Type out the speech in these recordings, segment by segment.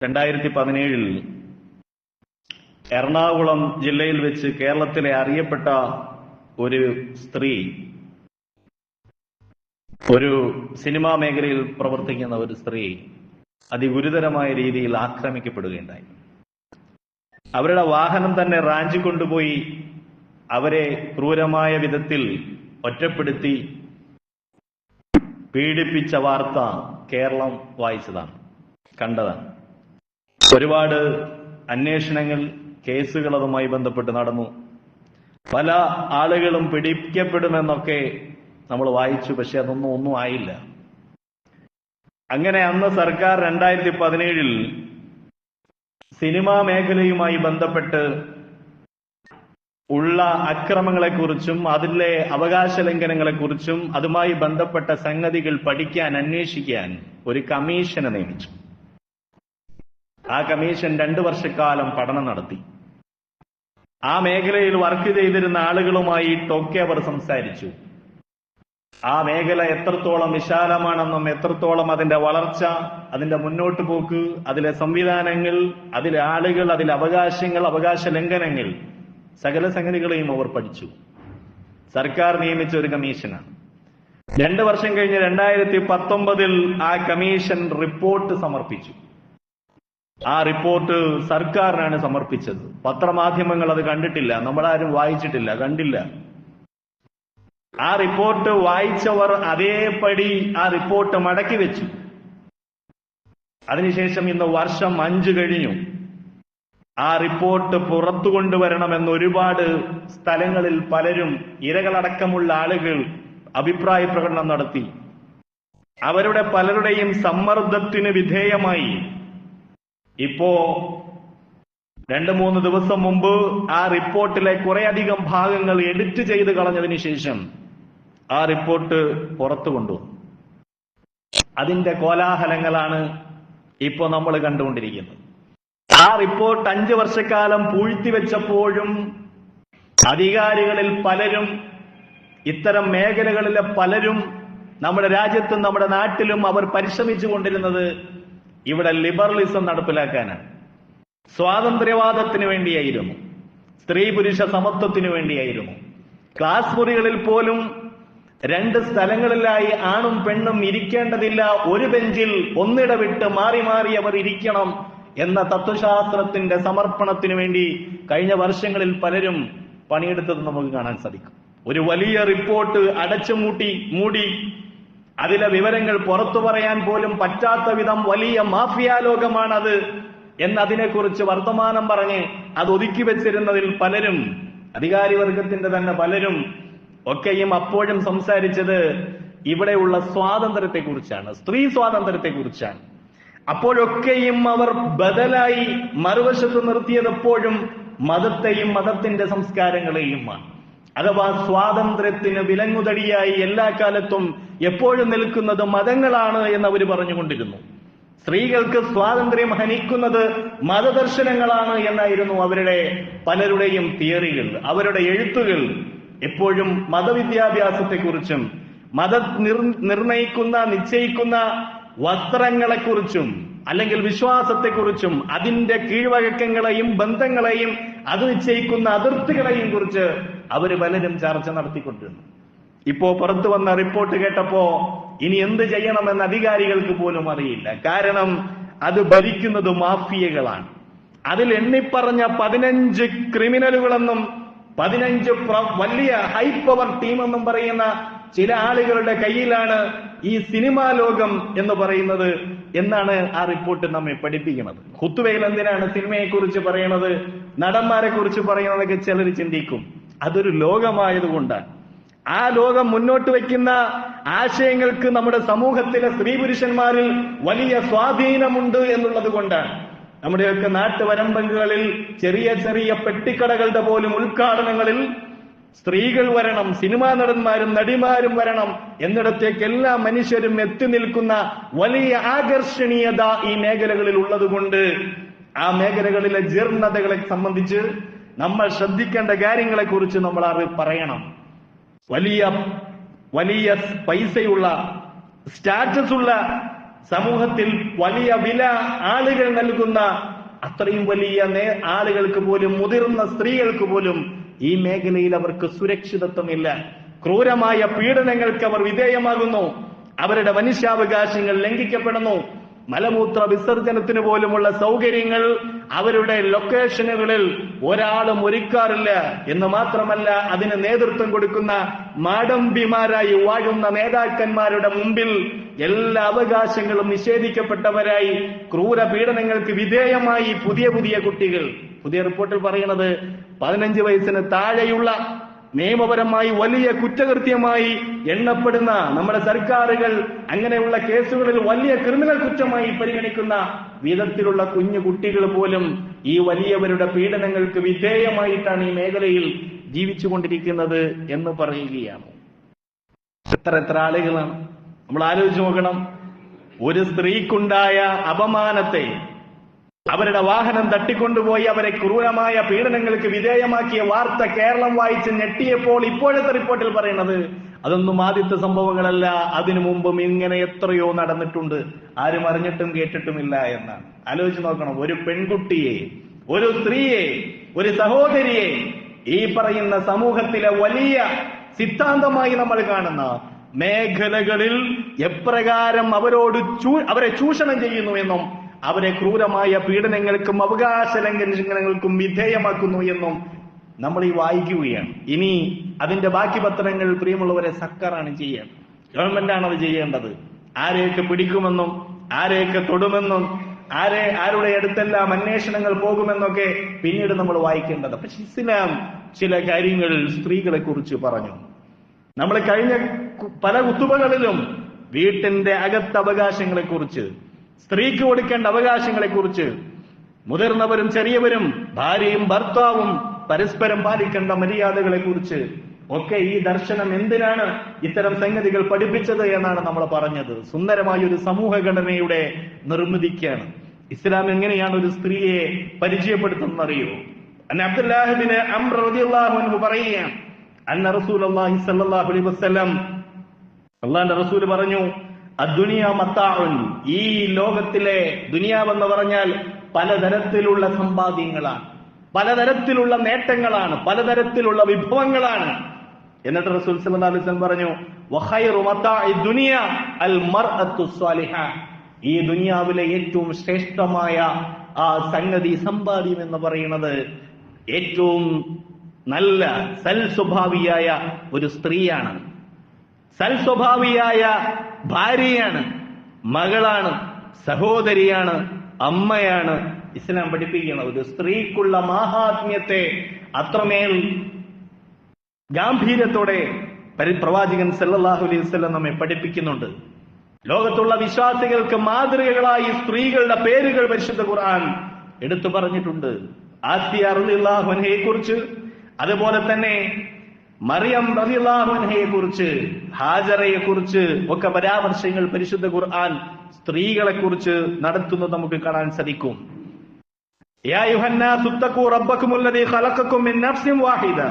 2017 എറണാകുളം ജില്ലയിൽ വെച്ച് കേരളത്തിലെ അറിയപ്പെട്ട ഒരു സ്ത്രീ, ഒരു സിനിമാ മേഖലയിൽ പ്രവർത്തിക്കുന്ന ഒരു സ്ത്രീ അതിഗുരുതരമായ രീതിയിൽ ആക്രമിക്കപ്പെടുകയുണ്ടായി. അവരുടെ വാഹനം തന്നെ റാഞ്ചി കൊണ്ടുപോയി അവരെ ക്രൂരമായ വിധത്തിൽ ഒറ്റപ്പെടുത്തി പീഡിപ്പിച്ച വാർത്ത കേരളം വായിച്ചതാണ്, കണ്ടതാണ്. ഒരുപാട് അന്വേഷണങ്ങൾ, കേസുകൾ അതുമായി ബന്ധപ്പെട്ട് നടന്നു. പല ആളുകളും പിടിക്കപ്പെടുമെന്നൊക്കെ നമ്മൾ വായിച്ചു. പക്ഷെ ഒന്നും ആയില്ല. അങ്ങനെ അന്ന് സർക്കാർ 2017 സിനിമാ മേഖലയുമായി ബന്ധപ്പെട്ട് ഉള്ള അക്രമങ്ങളെക്കുറിച്ചും അതിലെ അവകാശ ലംഘനങ്ങളെക്കുറിച്ചും അതുമായി ബന്ധപ്പെട്ട സംഗതികൾ പഠിക്കാൻ, അന്വേഷിക്കാൻ ഒരു കമ്മീഷനെ നിയമിച്ചു. ആ കമ്മീഷൻ 2 വർഷക്കാലം പഠനം നടത്തി. ആ മേഖലയിൽ വർക്ക് ചെയ്തിരുന്ന ആളുകളുമായിട്ടൊക്കെ അവർ സംസാരിച്ചു. ആ മേഖല എത്രത്തോളം വിശാലമാണെന്നും എത്രത്തോളം അതിന്റെ വളർച്ച, അതിന്റെ മുന്നോട്ട് പോക്ക്, അതിലെ സംവിധാനങ്ങൾ, അതിലെ ആളുകൾ, അതിലെ അവകാശങ്ങൾ, അവകാശ ലംഘനങ്ങൾ, സകല സംഗതികളെയും അവർ പഠിച്ചു. സർക്കാർ നിയമിച്ച ഒരു കമ്മീഷനാണ്. 2 വർഷം കഴിഞ്ഞ് 2019 ആ കമ്മീഷൻ റിപ്പോർട്ട് സമർപ്പിച്ചു. ആ റിപ്പോർട്ട് സർക്കാരിനാണ് സമർപ്പിച്ചത്. പത്രമാധ്യമങ്ങൾ അത് കണ്ടിട്ടില്ല, നമ്മളാരും വായിച്ചിട്ടില്ല, കണ്ടില്ല. ആ റിപ്പോർട്ട് വായിച്ചവർ അതേപടി ആ റിപ്പോർട്ട് മടക്കി വെച്ചു. അതിനുശേഷം ഇന്ന് വർഷം 5 കഴിഞ്ഞു. ആ റിപ്പോർട്ട് പുറത്തു കൊണ്ടുവരണമെന്ന് ഒരുപാട് സ്ഥലങ്ങളിൽ പലരും, ഇരകളടക്കമുള്ള ആളുകൾ അഭിപ്രായ പ്രകടനം നടത്തി. അവരുടെ പലരുടെയും സമ്മർദ്ദത്തിന് വിധേയമായി ഇപ്പോ 2-3 ദിവസം മുമ്പ് ആ റിപ്പോർട്ടിലെ കുറേയധികം ഭാഗങ്ങൾ എഡിറ്റ് ചെയ്ത് കളഞ്ഞതിന് ശേഷം ആ റിപ്പോർട്ട് പുറത്തു കൊണ്ടുവന്നു. അതിന്റെ കോലാഹലങ്ങളാണ് ഇപ്പോ നമ്മൾ കണ്ടുകൊണ്ടിരിക്കുന്നത്. ആ റിപ്പോർട്ട് 5 വർഷക്കാലം പൂഴ്ത്തിവെച്ചപ്പോഴും അധികാരികളിൽ പലരും, ഇത്തരം മേഖലകളിലെ പലരും, നമ്മുടെ രാജ്യത്തും നമ്മുടെ നാട്ടിലും അവർ പരിശ്രമിച്ചു കൊണ്ടിരുന്നത് ഇവിടെ ലിബറലിസം നടപ്പിലാക്കാനാണ്. സ്വാതന്ത്ര്യവാദത്തിന് വേണ്ടിയായിരുന്നു, സ്ത്രീ പുരുഷ സമത്വത്തിന് വേണ്ടിയായിരുന്നു. ക്ലാസ് മുറികളിൽ പോലും 2 സ്ഥലങ്ങളിലായി ആണും പെണ്ണും ഇരിക്കേണ്ടതില്ല, ഒരു ബെഞ്ചിൽ ഒന്നിടവിട്ട് മാറി മാറി അവർ ഇരിക്കണം എന്ന തത്വശാസ്ത്രത്തിന്റെ സമർപ്പണത്തിന് വേണ്ടി കഴിഞ്ഞ വർഷങ്ങളിൽ പലരും പണിയെടുത്തത് നമുക്ക് കാണാൻ സാധിക്കും. ഒരു വലിയ റിപ്പോർട്ട് അടച്ചു മൂടി അതിലെ വിവരങ്ങൾ പുറത്തു പറയാൻ പോലും പറ്റാത്ത വിധം വലിയ മാഫിയ ലോകമാണത് എന്നതിനെക്കുറിച്ച് വർത്തമാനം പറഞ്ഞ് അത് ഒതുക്കി വെച്ചിരുന്നതിൽ പലരും, അധികാരിവർഗത്തിന്റെ തന്നെ പലരും ഒക്കെയും അപ്പോഴും സംസാരിച്ചത് ഇവിടെയുള്ള സ്വാതന്ത്ര്യത്തെക്കുറിച്ചാണ്, സ്ത്രീ സ്വാതന്ത്ര്യത്തെക്കുറിച്ചാണ്. അപ്പോഴൊക്കെയും അവർ ബദലായി മറുവശത്ത് നിർത്തിയത് എപ്പോഴും മതത്തെയും മതത്തിന്റെ സംസ്കാരങ്ങളെയുമാണ്. അഥവാ സ്വാതന്ത്ര്യത്തിന് വിലങ്ങുതടിയായി എല്ലാ കാലത്തും എപ്പോഴും നിൽക്കുന്നത് മതങ്ങളാണ് എന്നവർ പറഞ്ഞുകൊണ്ടിരുന്നു. സ്ത്രീകൾക്ക് സ്വാതന്ത്ര്യം ഹനിക്കുന്നത് മതദർശനങ്ങളാണ് എന്നായിരുന്നു അവരുടെ പലരുടെയും തിയറികൾ. അവരുടെ എഴുത്തുകൾ എപ്പോഴും മതവിദ്യാഭ്യാസത്തെക്കുറിച്ചും നിശ്ചയിക്കുന്ന വസ്ത്രങ്ങളെക്കുറിച്ചും അല്ലെങ്കിൽ വിശ്വാസത്തെക്കുറിച്ചും അതിന്റെ കീഴ്വഴക്കങ്ങളെയും ബന്ധങ്ങളെയും അത് നിശ്ചയിക്കുന്ന അതിർത്തികളെയും കുറിച്ച് അവർ പലരും ചർച്ച നടത്തിക്കൊണ്ടിരുന്നു. ഇപ്പോ പുറത്തു വന്ന റിപ്പോർട്ട് കേട്ടപ്പോ ഇനി എന്ത് ചെയ്യണമെന്ന് അധികാരികൾക്ക് പോലും അറിയില്ല. കാരണം അത് ഭരിക്കുന്നത് മാഫിയകളാണ്. അതിൽ എണ്ണിപ്പറഞ്ഞ 15 ക്രിമിനലുകളെന്നും 15 വലിയ ഹൈ പവർ ടീമെന്നും പറയുന്ന ചില ആളുകളുടെ കയ്യിലാണ് ഈ സിനിമാ ലോകം എന്ന് പറയുന്നത് എന്നാണ് ആ റിപ്പോർട്ട് നമ്മെ പഠിപ്പിക്കുന്നത്. ഖുത്ബയിൽ എന്തിനാണ് സിനിമയെക്കുറിച്ച് പറയുന്നത്, നടന്മാരെ കുറിച്ച് പറയുന്നതൊക്കെ ചിലർ ചിന്തിക്കും. അതൊരു ലോകമായതുകൊണ്ടാണ്. ആ ലോകം മുന്നോട്ട് വയ്ക്കുന്ന ആശയങ്ങൾക്ക് നമ്മുടെ സമൂഹത്തിലെ സ്ത്രീ പുരുഷന്മാരിൽ വലിയ സ്വാധീനമുണ്ട് എന്നുള്ളത് കൊണ്ടാണ്. നമ്മുടെയൊക്കെ നാട്ടുവരമ്പുകളിൽ ചെറിയ ചെറിയ പെട്ടിക്കടകളുടെ പോലും ഉദ്ഘാടനങ്ങളിൽ സ്ത്രീകൾ വരണം, സിനിമാ നടന്മാരും നടിമാരും വരണം എന്നിടത്തേക്ക് എല്ലാ മനുഷ്യരും എത്തി നിൽക്കുന്ന വലിയ ആകർഷണീയത ഈ മേഖലകളിൽ ഉള്ളതുകൊണ്ട് ആ മേഖലകളിലെ ജീർണതകളെ സംബന്ധിച്ച് നമ്മൾ ശ്രദ്ധിക്കേണ്ട കാര്യങ്ങളെക്കുറിച്ച് നമ്മൾ പറയണം. വലിയ വലിയ പൈസയുള്ള, സ്റ്റാറ്റസ് ഉള്ള സമൂഹത്തിൽ വലിയ വില ആളുകൾ നൽകുന്ന അത്രയും വലിയ ആളുകൾക്ക് പോലും, മുതിർന്ന സ്ത്രീകൾക്ക് പോലും ഈ മേഖലയിൽ അവർക്ക് സുരക്ഷിതത്വമില്ല. ക്രൂരമായ പീഡനങ്ങൾക്ക് അവർ വിധേയമാകുന്നു. അവരുടെ മനുഷ്യാവകാശങ്ങൾ ലംഘിക്കപ്പെടുന്നു. മലമൂത്ര വിസർജനത്തിന് പോലുമുള്ള സൗകര്യങ്ങൾ അവരുടെ ലൊക്കേഷനുകളിൽ ഒരാളും ഒരുക്കാറില്ല എന്ന് മാത്രമല്ല, അതിന് നേതൃത്വം കൊടുക്കുന്ന മാടമ്പിമാരായി വാഴുന്ന നേതാക്കന്മാരുടെ മുമ്പിൽ എല്ലാ അവകാശങ്ങളും നിഷേധിക്കപ്പെട്ടവരായി ക്രൂര പീഡനങ്ങൾക്ക് വിധേയമായി പുതിയ പുതിയ കുട്ടികൾ. പുതിയ റിപ്പോർട്ടിൽ പറയുന്നത് 15 വയസ്സിന് താഴെയുള്ള നിയമപരമായി വലിയ കുറ്റകൃത്യമായി എണ്ണപ്പെടുന്ന നമ്മുടെ സർക്കാരുകൾ അങ്ങനെയുള്ള കേസുകളിൽ വലിയ ക്രിമിനൽ കുറ്റമായി പരിഗണിക്കുന്ന വിധത്തിലുള്ള കുഞ്ഞു കുട്ടികൾ പോലും ഈ വലിയവരുടെ പീഡനങ്ങൾക്ക് വിധേയമായിട്ടാണ് ഈ മേഖലയിൽ ജീവിച്ചുകൊണ്ടിരിക്കുന്നത് എന്ന് പറയുകയാണ്. എത്ര ആളുകളാണ് നമ്മൾ ആലോചിച്ച് നോക്കണം. ഒരു സ്ത്രീക്കുണ്ടായ അപമാനത്തെ, അവരുടെ വാഹനം തട്ടിക്കൊണ്ടുപോയി അവരെ ക്രൂരമായ പീഡനങ്ങൾക്ക് വിധേയമാക്കിയ വാർത്ത കേരളം വായിച്ച് ഞെട്ടിയപ്പോൾ ഇപ്പോഴത്തെ റിപ്പോർട്ടിൽ പറയുന്നത് അതൊന്നും ആദ്യത്തെ സംഭവങ്ങളല്ല, അതിനു മുമ്പും ഇങ്ങനെ എത്രയോ നടന്നിട്ടുണ്ട്, ആരും അറിഞ്ഞിട്ടും കേട്ടിട്ടുമില്ല എന്നാണ്. ആലോചിച്ച് നോക്കണം. ഒരു പെൺകുട്ടിയെ, ഒരു സ്ത്രീയെ, ഒരു സഹോദരിയെ ഈ പറയുന്ന സമൂഹത്തിലെ വലിയ സിദ്ധാന്തമായി നമ്മൾ കാണുന്ന മേഖലകളിൽ എപ്രകാരം അവരെ ചൂഷണം ചെയ്യുന്നു എന്നും അവരെ ക്രൂരമായ പീഡനങ്ങൾക്കും അവകാശ ലംഘനങ്ങൾക്കും വിധേയമാക്കുന്നു എന്നും നമ്മൾ ഈ വായിക്കുകയാണ്. ഇനി അതിന്റെ ബാക്കി പത്രങ്ങൾ പ്രിയമുള്ളവരെ സർക്കാരാണ് ചെയ്യേണ്ടത്, ഗവൺമെന്റാണ് അത് ചെയ്യേണ്ടത്. ആരെയൊക്കെ പിടിക്കുമെന്നും ആരെയൊക്കെ തൊടുമെന്നും ആരുടെ അടുത്തെല്ലാം അന്വേഷണങ്ങൾ പോകുമെന്നൊക്കെ പിന്നീട് നമ്മൾ വായിക്കേണ്ടത്. പക്ഷെ ഇസ്ലാം ചില കാര്യങ്ങൾ സ്ത്രീകളെ കുറിച്ച് പറഞ്ഞു. നമ്മൾ കഴിഞ്ഞ പല കുത്തുബകളിലും വീട്ടിന്റെ അകത്ത് അവകാശങ്ങളെ കുറിച്ച്, സ്ത്രീക്ക് കൊടുക്കേണ്ട അവകാശങ്ങളെ കുറിച്ച്, മുതിർന്നവരും ചെറിയവരും ഭാര്യയും ഭർത്താവും പരസ്പരം പാലിക്കേണ്ട മര്യാദകളെ കുറിച്ച് ഒക്കെ ഈ ദർശനം എന്തിനാണ് ഇത്തരം സംഗതികൾ പഠിപ്പിച്ചത് എന്നാണ് നമ്മൾ പറഞ്ഞത്. സുന്ദരമായ ഒരു സമൂഹഘടനയുടെ നിർമ്മിതിക്കാണ്. ഇസ്ലാം എങ്ങനെയാണ് ഒരു സ്ത്രീയെ പരിചയപ്പെടുത്തുന്നറിയോ? അബ്ദുല്ലാഹ് ഇബ്നു അംർ റളിയല്ലാഹു അൻഹു പറയുകയാണ്, അന്ന റസൂലുള്ളാഹി സ്വല്ലല്ലാഹു അലൈഹി വസല്ലം, അല്ലാഹുവിന്റെ റസൂൽ പറഞ്ഞു, അദ്ദുനിയ മത്താഉൻ, ഈ ലോകത്തിലെ ദുനിയാവെന്ന് പറഞ്ഞാൽ പലതരത്തിലുള്ള സമ്പാദ്യങ്ങളാണ്, പലതരത്തിലുള്ള നേട്ടങ്ങളാണ്, പലതരത്തിലുള്ള വിഭവങ്ങളാണ്. എന്നിട്ട് റസൂൽ സല്ലല്ലാഹു അലൈഹി വസല്ലം പറഞ്ഞു, വഖൈറു മത്താഇ ദുനിയ അൽ മർഅത്തു സ്വാലിഹ, ഈ ദുനിയാവിലെ ഏറ്റവും ശ്രേഷ്ഠമായ ആ സംഗതി, സമ്പാദ്യം എന്ന് പറയുന്നത് ഏറ്റവും നല്ല സൽസ്വഭാവിയായ ഒരു സ്ത്രീയാണ്, സൽസ്വഭാവിയായ ഭാര്യയാണ്, മകളാണ്, സഹോദരിയാണ്, അമ്മയാണ്. ഇസ്ലാം പഠിപ്പിക്കണം ഒരു സ്ത്രീക്കുള്ള മാഹാത്മ്യത്തെ അത്രമേൽ ഗാംഭീര്യത്തോടെ പ്രവാചകൻ സല്ലല്ലാഹു അലൈഹി വസല്ലം നമ്മെ പഠിപ്പിക്കുന്നുണ്ട്. ലോകത്തുള്ള വിശ്വാസികൾക്ക് മാതൃകകളായി സ്ത്രീകളുടെ പേരുകൾ പരിശുദ്ധ ഖുർആൻ എടുത്തു പറഞ്ഞിട്ടുണ്ട്. ആസിയ റളിയല്ലാഹു അൻഹയെ കുറിച്ച്, അതുപോലെ തന്നെ മറിയം റളിയല്ലാഹു അൻഹയെ കുറിച്ച്, ഹാജറയെ കുറിച്ച് ഒക്കെ പരാമർശങ്ങൾ പരിശുദ്ധ ഖുർആൻ സ്ത്രീകളെ കുറിച്ച് നടത്തുന്നത് നമുക്ക് കാണാൻ സാധിക്കും. യാ അയ്യുഹന്നാസു തഖൂ റബ്ബക്കുമുല്ലദീ ഖലഖക്കും മിൻ നഫ്സിൻ വാഹിദ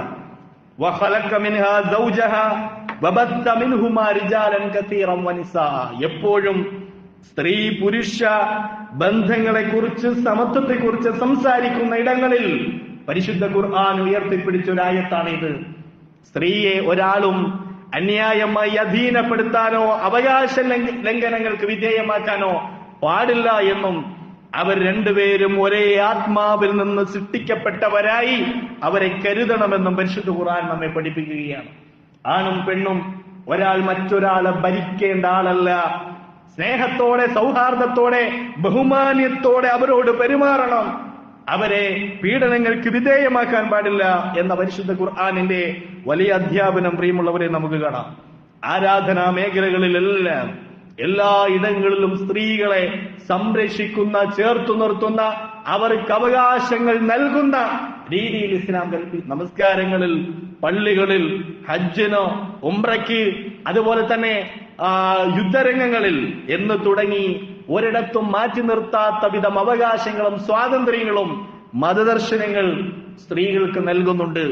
വഖലഖ മിൻഹാ സൗജഹാ വബത്ത മിൻഹുമാ റിജാലൻ കസീറൻ വനിസാ. എപ്പോഴും സ്ത്രീ പുരുഷ ബന്ധങ്ങളെ കുറിച്ച്, സമത്വത്തെ കുറിച്ച് സംസാരിക്കുന്ന ഇടങ്ങളിൽ പരിശുദ്ധ ഖുർആൻ ഉയർത്തിപ്പിടിച്ചൊരായത്താണ് ഇത്. സ്ത്രീയെ ഒരാളും അന്യായമായി അധീനപ്പെടുത്താനോ അവകാശ ലംഘനങ്ങൾക്ക് വിധേയമാക്കാനോ പാടില്ല എന്നും അവർ രണ്ടുപേരും ഒരേ ആത്മാവിൽ നിന്ന് സൃഷ്ടിക്കപ്പെട്ടവരായി അവരെ കരുതണമെന്നും പരിശുദ്ധ ഖുർആൻ നമ്മെ പഠിപ്പിക്കുകയാണ്. ആണും പെണ്ണും ഒരാൾ മറ്റൊരാളെ ഭരിക്കേണ്ട ആളല്ല. സ്നേഹത്തോടെ, സൗഹാർദ്ദത്തോടെ, ബഹുമാന്യത്തോടെ അവരോട് പെരുമാറണം. അവരെ പീഡനങ്ങൾക്ക് വിധേയമാക്കാൻ പാടില്ല എന്ന പരിശുദ്ധ ഖുർആനിന്റെ വലിയ അധ്യാപനം പ്രിയമുള്ളവരെ നമുക്ക് കാണാം. ആരാധനാ മേഖലകളിലെല്ലാം എല്ലാ ഇടങ്ങളിലും സ്ത്രീകളെ സംരക്ഷിക്കുന്ന, ചേർത്തു നിർത്തുന്ന, അവർക്ക് അവകാശങ്ങൾ നൽകുന്ന രീതിയിൽ ഇസ്ലാം നമസ്കാരങ്ങളിൽ, പള്ളികളിൽ, ഹജ്ജിനോ ഉംറയ്ക്ക്, അതുപോലെ തന്നെ യുദ്ധരംഗങ്ങളിൽ എന്ന് തുടങ്ങി ഒരിടത്തും മാറ്റി നിർത്താത്ത വിധം അവകാശങ്ങളും സ്വാതന്ത്ര്യങ്ങളും മതദർശനങ്ങൾ സ്ത്രീകൾക്ക് നൽകുന്നുണ്ട്.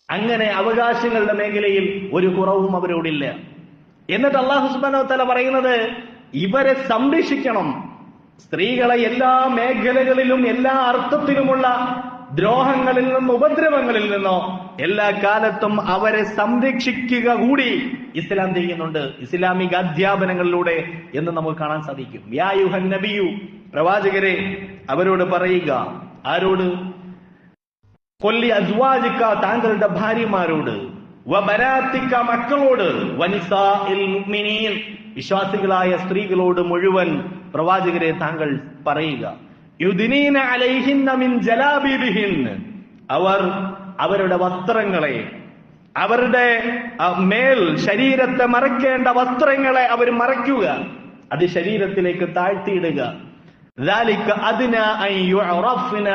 അങ്ങനെ അവകാശങ്ങളുടെ മേഖലയിൽ ഒരു കുറവും അവരോടില്ല. എന്നിട്ട് അല്ലാഹു സുബ്ഹാനഹു വ തആല പറയുന്നത്, ഇവരെ സംരക്ഷിക്കണം. സ്ത്രീകളെ എല്ലാ മേഖലകളിലും എല്ലാ അർത്ഥത്തിലുമുള്ള ദ്രോഹങ്ങളിൽ നിന്നും ഉപദ്രവങ്ങളിൽ നിന്നോ എല്ലാ കാലത്തും അവരെ സംരക്ഷിക്കുക കൂടി ഇസ്ലാം ചെയ്യുന്നുണ്ട് ഇസ്ലാമിക അധ്യാപനങ്ങളിലൂടെ എന്ന് നമുക്ക് കാണാൻ സാധിക്കും. യാ അയ്യുഹൻ നബിയു, പ്രവാചകരെ അവരോട് പറയുക. ആരോട്? കൊല്ലി അസ്വാജിക്ക, താങ്കളുടെ ഭാര്യമാരോട്, വബനാത്തിക്ക, മക്കളോട്, വനിസാഇൽ മുഅ്മിനീൻ, വിശ്വാസികളായ സ്ത്രീകളോട് മുഴുവൻ പ്രവാചകരെ താങ്കൾ പറയുക. യുദ്നീന അലൈഹിന്ന മിൻ ജലാബീബിഹിൻ, അവർ അവരുടെ വസ്ത്രങ്ങളെ, അവരുടെ മേൽ ശരീരത്തെ മറയ്ക്കേണ്ട വസ്ത്രങ്ങളെ അവർ മറയ്ക്കുക, അത് ശരീരത്തിലേക്ക് താഴ്ത്തിയിടുക. ذلك أدنى أن يعرفن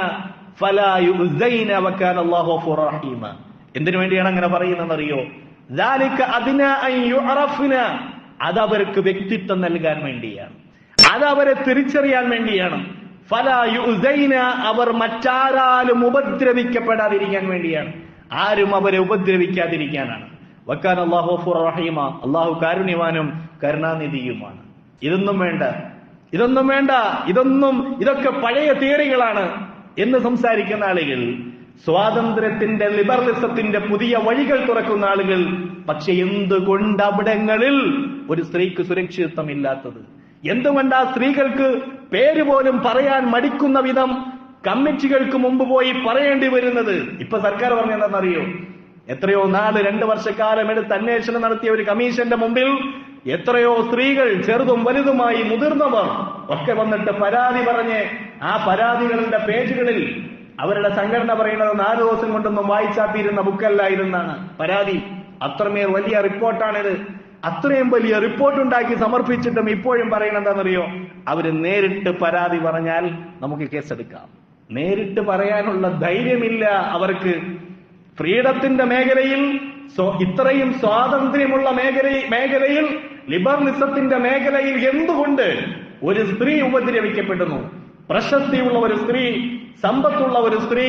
فلا يؤذين وكان الله غفورا رحيما. എന്തിനു വേണ്ടിയാണ് അങ്ങനെ പറയുന്നതെന്നറിയോ? ذلك أدنى أن يعرفن, അതവർക്ക് വ്യക്തിത്വം നൽകാൻ വേണ്ടിയാണ്, അതവരെ തിരിച്ചറിയാൻ വേണ്ടിയാണ്. ഫലാ യുസൈന, അവർ മറ്റാരാലും ഉപദ്രവിക്കപ്പെടാതിരിക്കാൻ വേണ്ടിയാണ്, ആരും അവരെ ഉപദ്രവിക്കാതിരിക്കാനാണ്. വക്കാന അല്ലാഹു ഗഫൂറ റഹീമ, അല്ലാഹു കാരുണ്യവാനും കരുണാനിധിയുമാണ്. ഇതൊന്നും വേണ്ട, ഇതൊക്കെ പഴയ തിയറികളാണ് എന്ന് സംസാരിക്കുന്ന ആളുകൾ, സ്വാതന്ത്ര്യത്തിന്റെ ലിബറലിസത്തിന്റെ പുതിയ വഴികൾ തുറക്കുന്ന ആളുകൾ. പക്ഷെ എന്തുകൊണ്ട് അവിടങ്ങളിൽ ഒരു സ്ത്രീക്ക് സുരക്ഷിതത്വമില്ലാത്തത്? എന്തുകൊണ്ട് ആ സ്ത്രീകൾക്ക് പേര് പോലും പറയാൻ മടിക്കുന്ന വിധം കമ്മിറ്റികൾക്ക് മുമ്പ് പോയി പറയേണ്ടി വരുന്നത്? ഇപ്പൊ സർക്കാർ പറഞ്ഞെന്താണെന്നറിയോ? എത്രയോ നാള് 2 വർഷക്കാലം എടുത്ത് അന്വേഷണം നടത്തിയ ഒരു കമ്മീഷന്റെ മുമ്പിൽ എത്രയോ സ്ത്രീകൾ, ചെറുതും വലുതുമായി മുതിർന്നവർ ഒക്കെ വന്നിട്ട് പരാതി പറഞ്ഞ്, ആ പരാതികളുടെ പേജുകളിൽ അവരുടെ സംഘടന പറയുന്നത് 4 ദിവസം കൊണ്ടൊന്നും വായിച്ചാൽ തീരുന്ന ബുക്കല്ലായിരുന്നാണ് പരാതി. അത്രമേൽ വലിയ റിപ്പോർട്ടാണിത്. അത്രയും വലിയ റിപ്പോർട്ട് ഉണ്ടാക്കി സമർപ്പിച്ചിട്ടും ഇപ്പോഴും പറയുന്നത് എന്താണെന്നറിയോ? അവര് നേരിട്ട് പരാതി പറഞ്ഞാൽ നമുക്ക് കേസെടുക്കാം. നേരിട്ട് പറയാനുള്ള ധൈര്യമില്ല അവർക്ക്. ഫ്രീഡത്തിന്റെ മേഖലയിൽ, ഇത്രയും സ്വാതന്ത്ര്യമുള്ള മേഖലയിൽ, ലിബറലിസത്തിന്റെ മേഖലയിൽ എന്തുകൊണ്ട് ഒരു സ്ത്രീ ഉപദ്രവിക്കപ്പെടുന്നു? പ്രശസ്തിയുള്ള ഒരു സ്ത്രീ, സമ്പത്തുള്ള ഒരു സ്ത്രീ,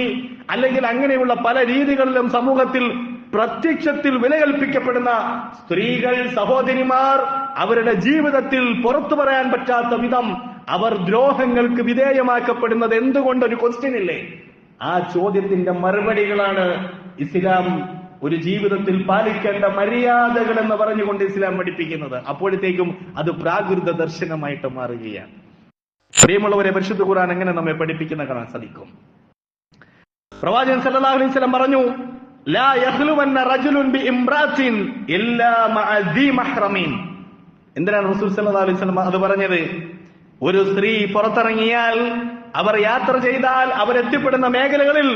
അല്ലെങ്കിൽ അങ്ങനെയുള്ള പല രീതികളിലും സമൂഹത്തിൽ പ്രത്യക്ഷത്തിൽ വിലകൽപ്പിക്കപ്പെടുന്ന സ്ത്രീകൾ, സഹോദരിമാർ, അവരുടെ ജീവിതത്തിൽ പുറത്തു പറയാൻ പറ്റാത്ത വിധം അവർ ദ്രോഹങ്ങൾക്ക് വിധേയമാക്കപ്പെടുന്നത് എന്തുകൊണ്ടൊരു ക്വസ്റ്റ്യൻ ഇല്ലേ? ആ ചോദ്യത്തിന്റെ മറുപടികളാണ് ഇസ്ലാം ഒരു ജീവിതത്തിൽ പാലിക്കേണ്ട മര്യാദകൾ എന്ന് പറഞ്ഞുകൊണ്ട് ഇസ്ലാം പഠിപ്പിക്കുന്നത്. അപ്പോഴത്തേക്കും അത് പ്രാകൃത ദർശനമായിട്ട് മാറുകയാണ്. പ്രിയമുള്ളവരെ, പരിശുദ്ധ ഖുർആൻ എങ്ങനെ നമ്മെ പഠിപ്പിക്കുന്ന കാണാൻ സാധിക്കും. പ്രവാചകൻ സല്ലല്ലാഹു അലൈഹി വസല്ലം പറഞ്ഞു, ലാ യഖ്ലുവന്ന റജുലുൻ ബിഇംറാത്തിൻ ഇല്ലാ മഅ ദി മഹ്റമിൻ. എന്തിനാണ് റസൂൽ സല്ലല്ലാഹു അലൈഹി വസല്ലം അത് പറഞ്ഞത്? ഒരു സ്ത്രീ പുറത്തിറങ്ങിയാൽ, അവർ യാത്ര ചെയ്താൽ, അവരെത്തിപ്പെടുന്ന മേഖലകളിൽ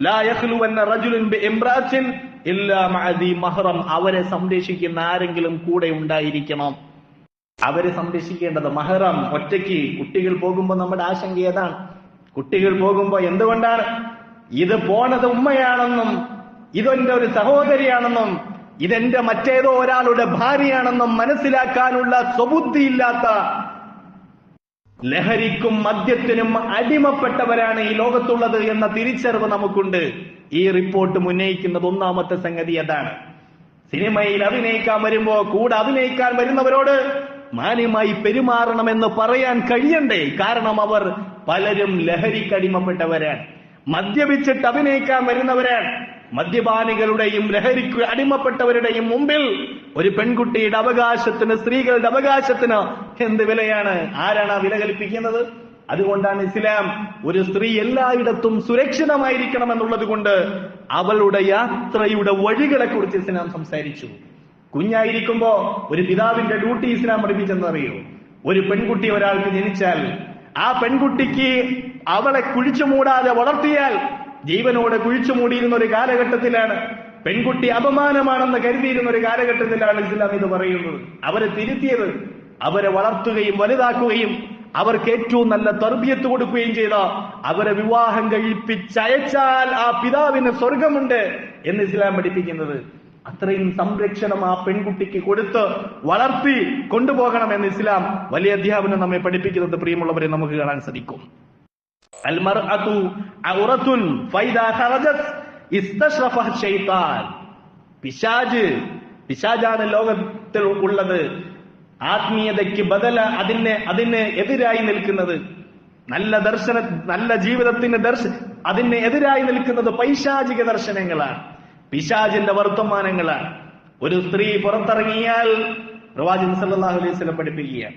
ലാ യഖ്ലുവന്ന റജുലുൻ ബിഇംറാത്തിൻ ഇല്ലാ മഅ ദി മഹ്റം, അവരെ സംരക്ഷിക്കുന്ന ആരെങ്കിലും കൂടെ ഉണ്ടായിരിക്കണം. അവരെ സംരക്ഷിക്കേണ്ടത് മഹ്റം. ഒറ്റയ്ക്ക് കുട്ടികൾ പോകുമ്പോൾ നമ്മുടെ ആശങ്ക ഏതാണ്? കുട്ടികൾ പോകുമ്പോ എന്തുകൊണ്ടാണ് ഇത് പോണത് ഉമ്മയാണെന്നും ഇതെന്റെ ഒരു സഹോദരിയാണെന്നും ഇതെന്റെ മറ്റേതോ ഒരാളുടെ ഭാര്യയാണെന്നും മനസ്സിലാക്കാനുള്ള സ്വബുദ്ധിയില്ലാത്ത, ലഹരിക്കും മദ്യത്തിനും അടിമപ്പെട്ടവരാണ് ഈ ലോകത്തുള്ളത് എന്ന തിരിച്ചറിവ് നമുക്കുണ്ട്. ഈ റിപ്പോർട്ട് ഉന്നയിക്കുന്നത് ഒന്നാമത്തെ സംഗതി അതാണ്. സിനിമയിൽ അഭിനയിക്കാൻ വരുമ്പോ കൂടെ അഭിനയിക്കാൻ വരുന്നവരോട് മാന്യമായി പെരുമാറണമെന്ന് പറയാൻ കഴിയണ്ടേ? കാരണം അവർ പലരും ലഹരിക്കടിമപ്പെട്ടവരാണ്. മദ്യപിച്ചിട്ട് അഭിനയിക്കാൻ വരുന്നവരാണ്. മദ്യപാനികളുടെയും ലഹരിക്ക് അടിമപ്പെട്ടവരുടെയും മുമ്പിൽ ഒരു പെൺകുട്ടിയുടെ അവകാശത്തിന്, സ്ത്രീകളുടെ അവകാശത്തിന് എന്ത് വിലയാണ്? ആരാണ് ആ വില കൽപ്പിക്കുന്നത്? അതുകൊണ്ടാണ് ഇസ്ലാം ഒരു സ്ത്രീ എല്ലായിടത്തും സുരക്ഷിതമായിരിക്കണം എന്നുള്ളത് കൊണ്ട് അവളുടെ യാത്രയുടെ വഴികളെ കുറിച്ച് ഇസ്ലാം സംസാരിച്ചു. കുഞ്ഞായിരിക്കുമ്പോ ഒരു പിതാവിന്റെ ഡ്യൂട്ടി ഇസ്ലാം പഠിപ്പിച്ചെന്നറിയോ? ഒരു പെൺകുട്ടി ഒരാൾക്ക് ജനിച്ചാൽ ആ പെൺകുട്ടിക്ക് അവളെ കുഴിച്ചു മൂടാതെ വളർത്തിയാൽ, ജീവനോടെ കുഴിച്ചു മൂടിയിരുന്ന ഒരു കാലഘട്ടത്തിലാണ്, പെൺകുട്ടി അപമാനമാണെന്ന് കരുതിയിരുന്ന ഒരു കാലഘട്ടത്തിലാണ് ഇസ്ലാം ഇത് പറയുന്നത്. അവരെ തിരുത്തിയത്, അവരെ വളർത്തുകയും വലുതാക്കുകയും അവർക്ക് ഏറ്റവും നല്ല തർബിയത്ത് കൊടുക്കുകയും ചെയ്ത, അവരെ വിവാഹം കഴിപ്പിച്ചയച്ചാൽ ആ പിതാവിന് സ്വർഗമുണ്ട് എന്ന് ഇസ്ലാം പഠിപ്പിക്കുന്നത്. അത്രയും സംരക്ഷണം ആ പെൺകുട്ടിക്ക് കൊടുത്ത് വളർത്തി കൊണ്ടുപോകണമെന്ന് ഇസ്ലാം വലിയ അധ്യാപനം നമ്മെ പഠിപ്പിക്കുന്നത് പ്രിയമുള്ളവരെ നമുക്ക് കാണാൻ സാധിക്കും. അൽമർഅതു ഔറത്തുൻ ഫൈദാ ഖറജത് ഇസ്തശ്റഫഹ ശൈത്താൻ. പിശാചാണ് ലോകത്തിൽ ഉള്ളത്. ആത്മീയതയ്ക്ക് ബദല അതിന് എതിരായി നിൽക്കുന്നത്, നല്ല ജീവിതത്തിന് അതിന് എതിരായി നിൽക്കുന്നത് പൈശാചിക ദർശനങ്ങളാണ്, പിശാചിന്റെ വർത്തമാനങ്ങളാണ്. ഒരു സ്ത്രീ പുറത്തിറങ്ങിയാൽ പ്രവാചകൻ സല്ലല്ലാഹു അലൈഹി വസല്ലം പഠിപ്പിക്കുകയാണ്,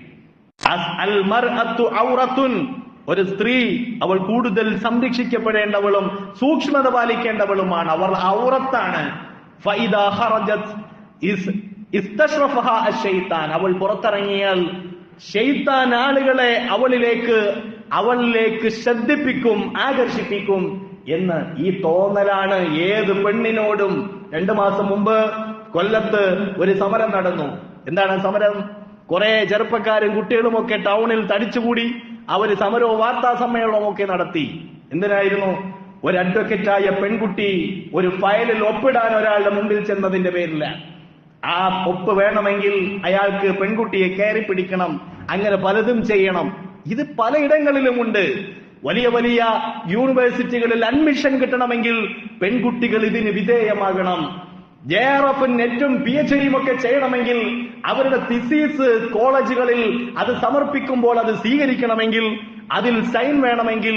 അൽ മർഅത്തു ഔറത്തുൻ, ഒരു സ്ത്രീ അവൾ കൂടുതൽ സംരക്ഷിക്കപ്പെടേണ്ടവളും സൂക്ഷ്മത പാലിക്കേണ്ടവളുമാണ്, അവൾ ഔറത്താണ്. ഫഇദാ ഖറജത് ഇസ്തശ്റഫഹാ അശ്ശൈത്താൻ, അവൾ പുറത്തിറങ്ങിയാൽ ശൈത്താൻ ആളുകളെ അവളിലേക്ക് ശ്രദ്ധിപ്പിക്കും, ആകർഷിപ്പിക്കും എന്ന് ഈ തോന്നലാണ് ഏത് പെണ്ണിനോടും. 2 മാസം മുമ്പ് കൊല്ലത്ത് ഒരു സമരം നടന്നു. എന്താണ് സമരം? കുറെ ചെറുപ്പക്കാരും കുട്ടികളും ഒക്കെ ടൗണിൽ തടിച്ചുകൂടി അവര് സമരവും വാർത്താ സമ്മേളനവും ഒക്കെ നടത്തി. എന്തിനായിരുന്നു? ഒരു അഡ്വക്കറ്റായ പെൺകുട്ടി ഒരു ഫയലിൽ ഒപ്പിടാൻ ഒരാളുടെ മുമ്പിൽ ചെന്നതിന്റെ പേരില്ല. ആ ഒപ്പ് വേണമെങ്കിൽ അയാൾക്ക് പെൺകുട്ടിയെ കയറി പിടിക്കണം, അങ്ങനെ പലതും ചെയ്യണം. ഇത് പലയിടങ്ങളിലുമുണ്ട്. വലിയ വലിയ യൂണിവേഴ്സിറ്റികളിൽ അഡ്മിഷൻ കിട്ടണമെങ്കിൽ പെൺകുട്ടികൾ ഇതിന് വിധേയമാകണം. JRF നെറ്റും PhDയും ഒക്കെ ചെയ്യണമെങ്കിൽ അവരുടെ തിസീസ് കോളേജുകളിൽ അത് സമർപ്പിക്കുമ്പോൾ അത് സ്വീകരിക്കണമെങ്കിൽ അതിൽ സൈൻ വേണമെങ്കിൽ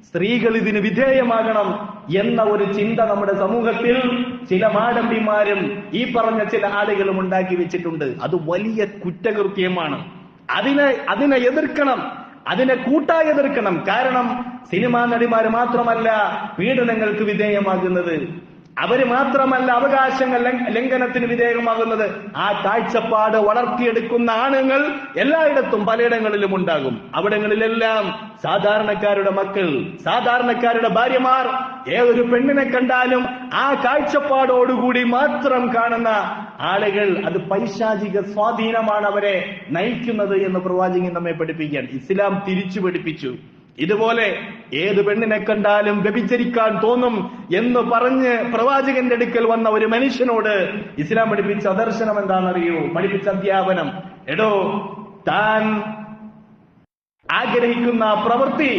സ്ത്രീകൾ ഇതിന് വിധേയമാകണം എന്ന ഒരു ചിന്ത നമ്മുടെ സമൂഹത്തിൽ ചില മാടമ്പിമാരും ഈ പറഞ്ഞ ചില ആളുകളും ഉണ്ടാക്കി വെച്ചിട്ടുണ്ട്. അത് വലിയ കുറ്റകൃത്യമാണ്. അതിനെ എതിർക്കണം, അതിനെ കൂട്ടായി എതിർക്കണം. കാരണം സിനിമാ നടിമാര് മാത്രമല്ല പീഡനങ്ങൾക്ക് വിധേയമാകുന്നത്, അവര് മാത്രമല്ല അവകാശങ്ങൾ ലംഘനത്തിന് വിധേയമാകുന്നത്. ആ കാഴ്ചപ്പാട് വളർത്തിയെടുക്കുന്ന ആണുങ്ങൾ എല്ലായിടത്തും പലയിടങ്ങളിലും ഉണ്ടാകും. അവിടങ്ങളിലെല്ലാം സാധാരണക്കാരുടെ മക്കൾ, സാധാരണക്കാരുടെ ഭാര്യമാർ ഏതൊരു പെണ്ണിനെ കണ്ടാലും ആ കാഴ്ചപ്പാടോടുകൂടി മാത്രം കാണുന്ന ആളുകൾ, അത് പൈശാചിക സ്വാധീനമാണ് അവരെ നയിക്കുന്നത് എന്ന് പ്രവാചകൻ നമ്മെ പഠിപ്പിക്കാൻ ഇസ്ലാം തിരിച്ചു പഠിപ്പിച്ചു. ഇതുപോലെ ഏത് പെണ്ണിനെ കണ്ടാലും വ്യഭിചരിക്കാൻ തോന്നും എന്ന് പറഞ്ഞ് പ്രവാചകന്റെ അടുക്കൽ വന്ന ഒരു മനുഷ്യനോട് ഇസ്ലാം പഠിപ്പിച്ച ദർശനം എന്താണെന്നറിയോ? പഠിപ്പിച്ച അധ്യാപനം, എടോ താൻ ആഗ്രഹിക്കുന്ന പ്രവൃത്തി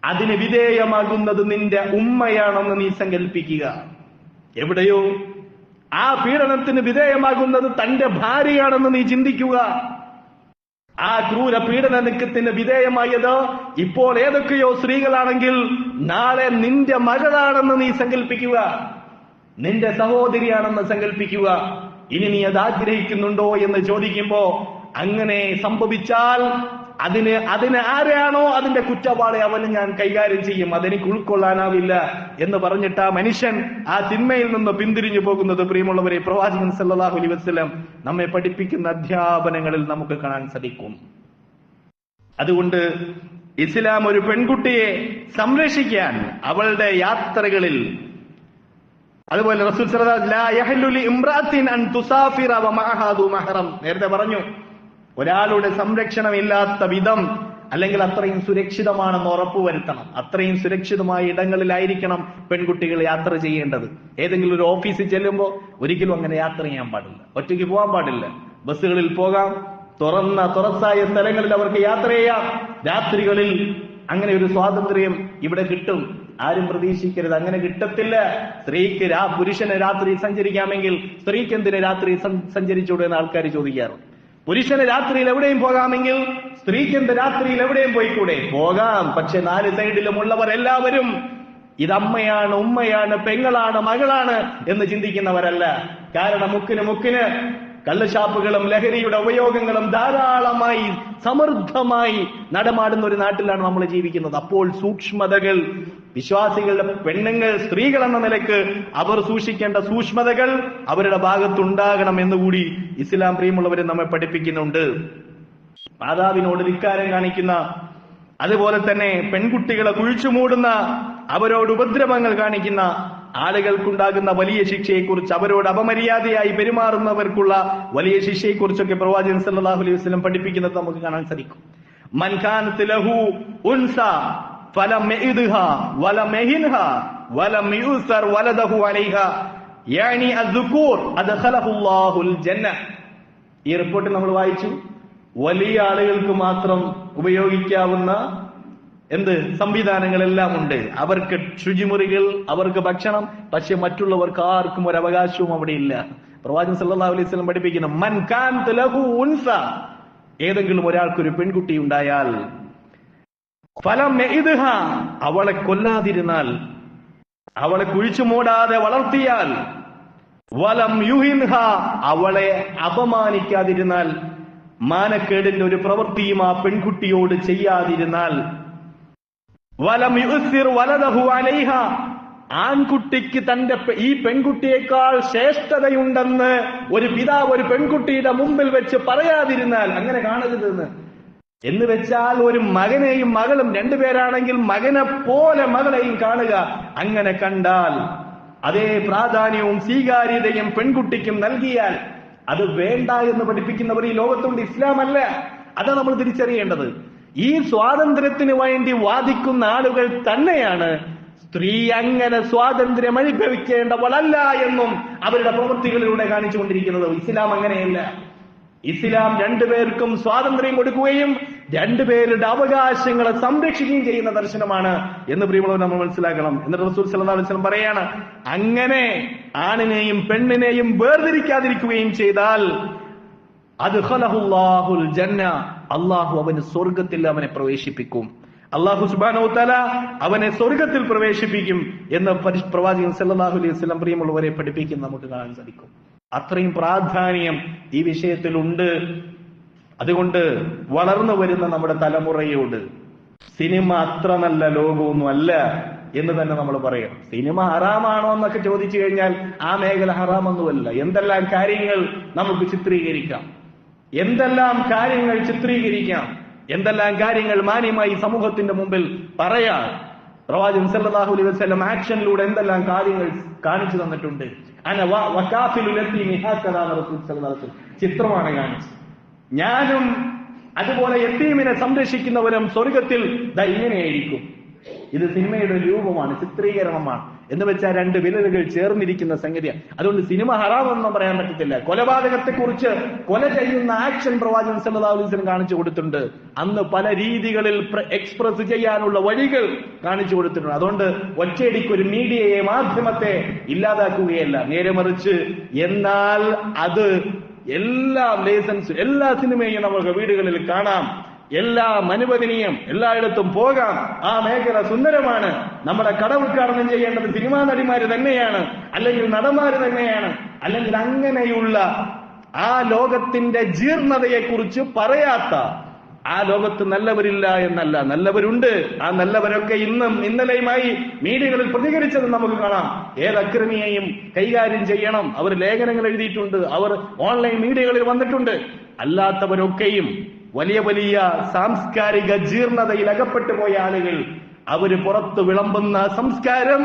അതിന് വിധേയമാകുന്നത് നിന്റെ ഉമ്മയാണെന്ന് നീ സങ്കല്പിക്കുക. എവിടെയോ ആ പീഡനത്തിന് വിധേയമാകുന്നത് തന്റെ ഭാര്യയാണെന്ന് നീ ചിന്തിക്കുക. ആ ക്രൂര പീഡനത്തിന് വിധേയമായത് ഇപ്പോൾ ഏതൊക്കെയോ സ്ത്രീകളാണെങ്കിൽ നാളെ നിന്റെ മകളാണെന്ന് നീ സങ്കല്പിക്കുക, നിന്റെ സഹോദരിയാണെന്ന് സങ്കല്പിക്കുക. ഇനി നീ അത് ആഗ്രഹിക്കുന്നുണ്ടോ എന്ന് ചോദിക്കുമ്പോ അങ്ങനെ സംഭവിച്ചാൽ അതിന് ആരെയാണോ അതിന്റെ കുറ്റവാളി അവന് ഞാൻ കൈകാര്യം ചെയ്യും, അതെനിക്ക് ഉൾക്കൊള്ളാനാവില്ല എന്ന് പറഞ്ഞിട്ട് ആ മനുഷ്യൻ ആ തിന്മയിൽ നിന്ന് പിന്തിരിഞ്ഞു പോകുന്നത് പ്രിയമുള്ളവരെ പ്രവാചകൻ സല്ലല്ലാഹു അലൈഹി വസല്ലം നമ്മെ പഠിപ്പിക്കുന്ന അധ്യാപനങ്ങളിൽ നമുക്ക് കാണാൻ സാധിക്കും. അതുകൊണ്ട് ഇസ്ലാം ഒരു പെൺകുട്ടിയെ സംരക്ഷിക്കാൻ അവളുടെ യാത്രകളിൽ, അതുപോലെ റസൂൽ സല്ലല്ലാഹു അലൈഹി വസല്ലം ലാ യഹല്ലു ലി ഇംറാത്തിൻ അൻ തുസാഫിറ വ മഅഹാ ദു മഹ്റം, നേരത്തെ പറഞ്ഞു ഒരാളുടെ സംരക്ഷണമില്ലാത്ത വിധം അല്ലെങ്കിൽ അത്രയും സുരക്ഷിതമാണെന്ന് ഉറപ്പുവരുത്തണം. അത്രയും സുരക്ഷിതമായ ഇടങ്ങളിലായിരിക്കണം പെൺകുട്ടികൾ യാത്ര ചെയ്യേണ്ടത്. ഏതെങ്കിലും ഒരു ഓഫീസിൽ ചെല്ലുമ്പോൾ ഒരിക്കലും അങ്ങനെ യാത്ര ചെയ്യാൻ പാടില്ല, ഒറ്റയ്ക്ക് പോകാൻ പാടില്ല. ബസ്സുകളിൽ പോകാം, തുറസായ സ്ഥലങ്ങളിൽ അവർക്ക് യാത്ര ചെയ്യാം. രാത്രികളിൽ അങ്ങനെ ഒരു സ്വാതന്ത്ര്യം ഇവിടെ കിട്ടും. ആരും പ്രതീക്ഷിക്കരുത്, അങ്ങനെ കിട്ടത്തില്ല. സ്ത്രീക്ക് പുരുഷന് രാത്രി സഞ്ചരിക്കാമെങ്കിൽ സ്ത്രീക്ക് എന്തിന് രാത്രി സഞ്ചരിച്ചൂടെ എന്ന് ആൾക്കാർ ചോദിക്കാറുണ്ട്. പുരുഷന് രാത്രിയിൽ എവിടെയും പോകാമെങ്കിൽ സ്ത്രീക്ക് എന്ത് രാത്രിയിൽ എവിടെയും പോയിക്കൂടെ? പോകാം. പക്ഷെ 4 സൈഡിലും ഉള്ളവർ എല്ലാവരും ഇത് അമ്മയാണ്, ഉമ്മയാണ്, പെങ്ങളാണ്, മകളാണ് എന്ന് ചിന്തിക്കുന്നവരല്ല. കാരണം മുക്കിന് കള്ളുഷാപ്പുകളും ലഹരിയുടെ ഉപയോഗങ്ങളും ധാരാളമായി സമൃദ്ധമായി നടമാടുന്ന ഒരു നാട്ടിലാണ് നമ്മൾ ജീവിക്കുന്നത്. അപ്പോൾ സൂക്ഷ്മതകൾ, വിശ്വാസികളുടെ പെണ്ണുങ്ങൾ, സ്ത്രീകൾ എന്ന നിലയ്ക്ക് അവർ സൂക്ഷിക്കേണ്ട സൂക്ഷ്മതകൾ അവരുടെ ഭാഗത്തുണ്ടാകണം എന്നുകൂടി ഇസ്ലാം പ്രിയമുള്ളവരെ നമ്മെ പഠിപ്പിക്കുന്നുണ്ട്. മാതാവിനോട് ധിക്കാരം കാണിക്കുന്ന, അതുപോലെ തന്നെ പെൺകുട്ടികളെ കുഴിച്ചുമൂടുന്ന, അവരോട് ഉപദ്രവങ്ങൾ കാണിക്കുന്ന ആളുകൾക്കുണ്ടാകുന്ന വലിയ ശിക്ഷയെക്കുറിച്ച്, അവരോട് അപമര്യാദയായി പെരുമാറുന്നവർക്കുള്ള വലിയ ശിക്ഷയെക്കുറിച്ചൊക്കെ പ്രവാചകൻ സല്ലല്ലാഹു അലൈഹി വസല്ലം പഠിപ്പിക്കുന്നത് നമുക്ക് കാണാൻ സാധിക്കും. മൻ കാനത് ലഹു ഉൻസ ഫലം യഇദ്ഹാ വലം യഹിൻഹാ വലം യുസർ വലദഹു അലൈഹാ യാനി അസ്സുകൂർ അദ്ഖലഹുല്ലാഹുൽ ജന്ന. ഈ റിപ്പോർട്ടിൽ നമ്മൾ വായിച്ചു, വലിയ ആളുകൾക്ക് മാത്രം ഉപയോഗിക്കാവുന്ന എന്ത് സംവിധാനങ്ങളെല്ലാം ഉണ്ട്. അവർക്ക് ശുചിമുറികൾ, അവർക്ക് ഭക്ഷണം. പക്ഷെ മറ്റുള്ളവർക്ക് ആർക്കും ഒരു അവകാശവും അവിടെ ഇല്ല. പ്രവാചകൻ സല്ലല്ലാഹു അലൈഹി വസല്ലം പഠിപ്പിക്കുന്നു, മൻ കാനത ലഹു ഉൻസ, ഏതെങ്കിലും ഒരാൾക്കൊരു പെൺകുട്ടി ഉണ്ടായാൽ, ഫലം യഇദ്ഹ, അവളെ കൊല്ലാതിരുന്നാൽ, അവളെ കുഴിച്ചു മൂടാതെ വളർത്തിയാൽ, വലം യുഹിൻഹ, അവളെ അപമാനിക്കാതിരുന്നാൽ, മാനക്കേടിന്റെ ഒരു പ്രവൃത്തിയും ആ പെൺകുട്ടിയോട് ചെയ്യാതിരുന്നാൽ, വലം യുസിർ വലദഹു അലൈഹ, ആൺകുട്ടിക്ക് തന്റെ ഈ പെൺകുട്ടിയേക്കാൾ ശ്രേഷ്ഠതയുണ്ടെന്ന് ഒരു പിതാവ് ഒരു പെൺകുട്ടിയുടെ മുമ്പിൽ വെച്ച് പറയാതിരുന്നാൽ, അങ്ങനെ കാണരുതെന്ന്. എന്ന് വെച്ചാൽ ഒരു മകനെയും മകളും രണ്ടുപേരാണെങ്കിൽ മകനെ പോലെ മകളെയും കാണുക. അങ്ങനെ കണ്ടാൽ അതേ പ്രാധാന്യവും സ്വീകാര്യതയും പെൺകുട്ടിക്കും നൽകിയാൽ അത് വേണ്ട എന്ന് പഠിപ്പിക്കുന്നവർ ഈ ലോകത്തുണ്ട്. ഇസ്ലാം അല്ല. അതാണ് നമ്മൾ തിരിച്ചറിയേണ്ടത്. ഈ സ്വാതന്ത്ര്യത്തിന് വേണ്ടി വാദിക്കുന്ന ആളുകൾ തന്നെയാണ് സ്ത്രീ അങ്ങനെ സ്വാതന്ത്ര്യം അനുഭവിക്കേണ്ടവളല്ല എന്നും അവരുടെ പ്രവൃത്തികളിലൂടെ കാണിച്ചുകൊണ്ടിരിക്കുന്നത്. ഇസ്ലാം അങ്ങനെയല്ല. ഇസ്ലാം രണ്ടുപേർക്കും സ്വാതന്ത്ര്യം കൊടുക്കുകയും രണ്ടുപേരുടെ അവകാശങ്ങളെ സംരക്ഷിക്കുകയും ചെയ്യുന്ന ദർശനമാണ് എന്ന് പ്രിയമുള്ളവർ നമ്മൾ മനസ്സിലാക്കണം. എന്നിട്ട് റസൂൽ സല്ലല്ലാഹു അലൈഹി വസല്ലം പറയാണ്, അങ്ങനെ ആണിനെയും പെണ്ണിനെയും വേർതിരിക്കാതിരിക്കുകയും ചെയ്താൽ അദ്ഖലഹുല്ലാഹുൽ ജന്ന, അല്ലാഹു അവന് സ്വർഗ്ഗത്തിൽ അവനെ പ്രവേശിപ്പിക്കും. അല്ലാഹു സുബ്ഹാനഹു വ തആല അവനെ സ്വർഗ്ഗത്തിൽ പ്രവേശിപ്പിക്കും എന്ന് പ്രവാചകൻ സല്ലല്ലാഹു അലൈഹി വസല്ലം പ്രിയമുള്ളവരെ പഠിപ്പിക്കും. നമുക്ക് കാണാൻ സാധിക്കും. അത്രയും പ്രാധാന്യം ഈ വിഷയത്തിലുണ്ട്. അതുകൊണ്ട് വളർന്നു വരുന്ന നമ്മുടെ തലമുറയോട് സിനിമ അത്ര നല്ല ലോകമൊന്നും അല്ല എന്ന് തന്നെ നമ്മൾ പറയണം. സിനിമ ഹറാമാണോ എന്നൊക്കെ ചോദിച്ചു കഴിഞ്ഞാൽ ആ മേഖല ഹറാമൊന്നുമല്ല. എന്തെല്ലാം കാര്യങ്ങൾ നമുക്ക് ചിത്രീകരിക്കാം, എന്തെല്ലാം കാര്യങ്ങൾ ചിത്രീകരിക്കാം, എന്തെല്ലാം കാര്യങ്ങൾ മാന്യമായി സമൂഹത്തിന്റെ മുമ്പിൽ പറയാം. പ്രവാചകൻ സല്ലല്ലാഹു അലൈഹി വസല്ലം ആക്ഷനിലൂടെ എന്തെല്ലാം കാര്യങ്ങൾ കാണിച്ചു തന്നിട്ടുണ്ട്. ചിത്രമാണ് കാണിച്ചത്. ഞാനും അതുപോലെ യതീമിനെ സംരക്ഷിക്കുന്നവരും സ്വർഗത്തിൽ ഇങ്ങനെയായിരിക്കും. ഇത് സിനിമയുടെ രൂപമാണ്, ചിത്രീകരണമാണ്. എന്ന് വെച്ചാൽ രണ്ട് വിരലുകൾ ചേർന്നിരിക്കുന്ന സംഗതിയാണ്. അതുകൊണ്ട് സിനിമ ഹറാമെന്നും പറയാൻ പറ്റത്തില്ല. കൊലപാതകത്തെ കുറിച്ച്, കൊല ചെയ്യുന്ന ആക്ഷൻ പ്രവാചകൻ സല്ലല്ലാഹു അലൈഹി വസല്ലം കാണിച്ചു കൊടുത്തിട്ടുണ്ട്. അന്ന് പല രീതികളിൽ എക്സ്പ്രസ് ചെയ്യാനുള്ള വഴികൾ കാണിച്ചു കൊടുത്തിട്ടുണ്ട്. അതുകൊണ്ട് ഒറ്റയടിക്ക് ഒരു മീഡിയയെ, മാധ്യമത്തെ ഇല്ലാതാക്കുകയല്ല, നേരെ മറിച്ച് എന്നാൽ അത് എല്ലാ ലൈസൻസ്, എല്ലാ സിനിമയും നമുക്ക് വീടുകളിൽ കാണാം, എല്ലാം അനുവദനീയം, എല്ലായിടത്തും പോകാം. ആ മേഖല സുന്ദരമാണ്. നമ്മുടെ കട ഉദ്ഘാടനം ചെയ്യേണ്ടത് സിനിമാ നടിമാര് തന്നെയാണ്, അല്ലെങ്കിൽ നടന്മാര് തന്നെയാണ്. അല്ലെങ്കിൽ അങ്ങനെയുള്ള ആ ലോകത്തിന്റെ ജീർണതയെക്കുറിച്ച് പറയാത്ത, ആ ലോകത്ത് നല്ലവരില്ല എന്നല്ല, നല്ലവരുണ്ട്. ആ നല്ലവരൊക്കെ ഇന്നും ഇന്നലെയുമായി മീഡിയകളിൽ പ്രതികരിച്ചത് നമുക്ക് കാണാം. ഏത് അക്രമിയെയും കൈകാര്യം ചെയ്യണം, അവർ ലേഖനങ്ങൾ എഴുതിയിട്ടുണ്ട്, അവർ ഓൺലൈൻ മീഡിയകളിൽ വന്നിട്ടുണ്ട്. അല്ലാത്തവരൊക്കെയും വലിയ വലിയ സാംസ്കാരിക ജീർണതയിൽ അകപ്പെട്ടു പോയ ആളുകൾ, അവര് പുറത്ത് വിളമ്പുന്ന സംസ്കാരം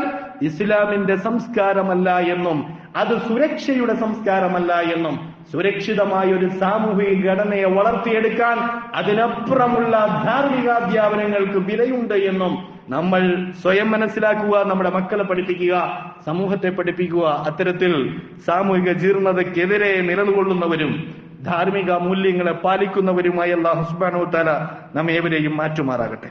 ഇസ്ലാമിന്റെ സംസ്കാരമല്ല എന്നും അത് സുരക്ഷയുടെ സംസ്കാരമല്ല എന്നും, സുരക്ഷിതമായ ഒരു സാമൂഹിക ഘടനയെ വളർത്തിയെടുക്കാൻ അതിനപ്പുറമുള്ള ധാർമ്മികാധ്യാപനങ്ങൾക്ക് വിലയുണ്ട് എന്നും നമ്മൾ സ്വയം മനസ്സിലാക്കുക, നമ്മുടെ മക്കളെ പഠിപ്പിക്കുക, സമൂഹത്തെ പഠിപ്പിക്കുക. അത്തരത്തിൽ സാമൂഹിക ജീർണതയ്ക്കെതിരെ നിലകൊള്ളുന്നവരും ധാർമ്മിക മൂല്യങ്ങളെ പാലിക്കുന്നവരുമായി അല്ലാഹു സുബ്ഹാനഹു വ തആല നമ്മേവരെയും മാറ്റുമാറാകട്ടെ.